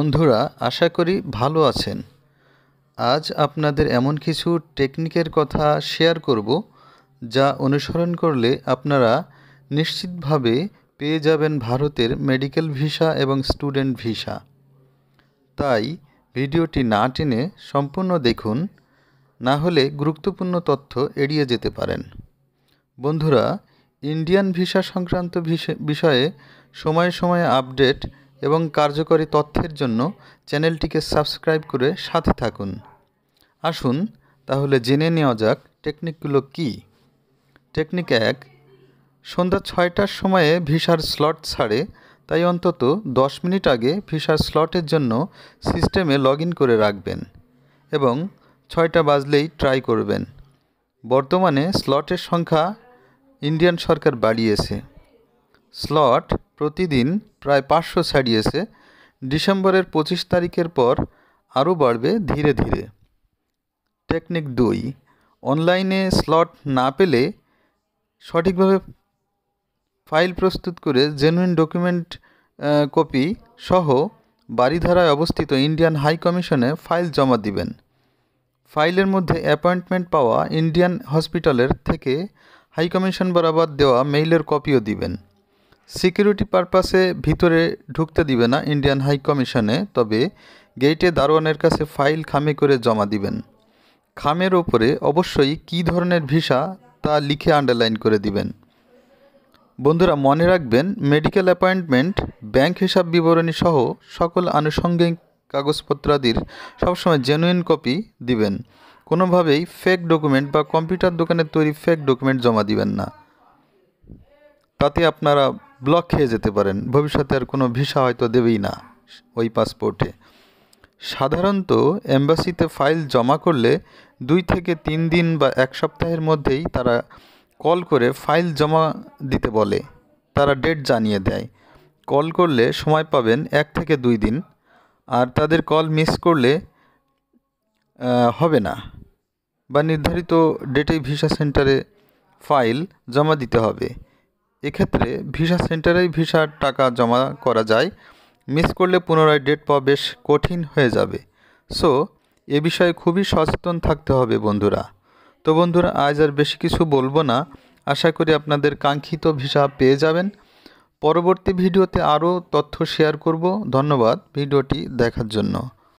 বন্ধুরা, আশা করি ভালো আছেন। আজ আপনাদের এমন কিছু টেকনিকের কথা শেয়ার করব যা অনুসরণ করলে আপনারা নিশ্চিতভাবে পেয়ে যাবেন ভারতের মেডিকেল ভিসা এবং স্টুডেন্ট ভিসা। তাই ভিডিওটি না টেনে সম্পূর্ণ দেখুন, না হলে গুরুত্বপূর্ণ তথ্য এড়িয়ে যেতে পারেন। বন্ধুরা, ইন্ডিয়ান ভিসা সংক্রান্ত বিষয়ে সময়ে সময়ে আপডেট এবং কার্যকরী তথ্যের জন্য চ্যানেলটিকে সাবস্ক্রাইব করে সাথে থাকুন। আসুন তাহলে জেনে নেওয়া যাক টেকনিকগুলো কী। টেকনিক 1, সন্ধ্যা 6টার সময়ে ভিসার স্লট ছাড়ে, তাই অন্তত 10 মিনিট আগে ভিসার স্লটের জন্য সিস্টেমে লগ ইন করে রাখবেন এবং 6টা বাজলেই ট্রাই করবেন। বর্তমানে স্লটের সংখ্যা ইন্ডিয়ান সরকার বাড়িয়েছে। স্লট প্রতিদিন প্রায় 500 ছাড়িয়েছে। ডিসেম্বরের 25 তারিখের পর আরও বাড়বে ধীরে ধীরে। টেকনিক 2, অনলাইনে স্লট না পেলে সঠিকভাবে ফাইল প্রস্তুত করে জেনুইন ডকুমেন্ট কপি সহ বারিধারায় অবস্থিত ইন্ডিয়ান হাই কমিশনে ফাইল জমা দিবেন। ফাইলের মধ্যে অ্যাপয়েন্টমেন্ট পাওয়া ইন্ডিয়ান হসপিটালের থেকে হাই কমিশন বরাবর দেওয়া মেইলের কপিও দিবেন। সিকিউরিটি পারপাসে ভিতরে ঢুকতে দিবে না ইন্ডিয়ান হাই কমিশনে, তবে গেটে দারোয়ানের কাছে ফাইল খামে করে জমা দিবেন। খামের ওপরে অবশ্যই কী ধরনের ভিসা তা লিখে আন্ডারলাইন করে দিবেন। বন্ধুরা, মনে রাখবেন মেডিকেল অ্যাপয়েন্টমেন্ট, ব্যাংক হিসাব বিবরণী সহ সকল আনুষঙ্গিক কাগজপত্রাদির সবসময় জেনুইন কপি দিবেন। কোনোভাবেই ফেক ডকুমেন্ট বা কম্পিউটার দোকানের তৈরি ফেক ডকুমেন্ট জমা দিবেন না, তাতে আপনারা ব্লক খেয়ে যেতে পারেন। ভবিষ্যতে আর কোনো ভিসা হয়তো দেবেই না ওই পাসপোর্টে। সাধারণত এম্বাসিতে ফাইল জমা করলে 2 থেকে 3 দিন বা 1 সপ্তাহের মধ্যেই তারা কল করে ফাইল জমা দিতে বলে। তারা ডেট জানিয়ে দেয়। কল করলে সময় পাবেন 1 থেকে 2 দিন, আর তাদের কল মিস করলে হবে না, বা নির্ধারিত ডেটেই ভিসা সেন্টারে ফাইল জমা দিতে হবে। এক্ষেত্রে ভিসা সেন্টারেই ভিসার টাকা জমা করা যায়। মিস করলে পুনরায় ডেট পাওয়া বেশ কঠিন হয়ে যাবে। সো এ বিষয়ে খুবই সচেতন থাকতে হবে বন্ধুরা। তো বন্ধুরা, আজ আর বেশি কিছু বলবো না। আশা করি আপনাদের কাঙ্ক্ষিত ভিসা পেয়ে যাবেন। পরবর্তী ভিডিওতে আরও তথ্য শেয়ার করব। ধন্যবাদ ভিডিওটি দেখার জন্য।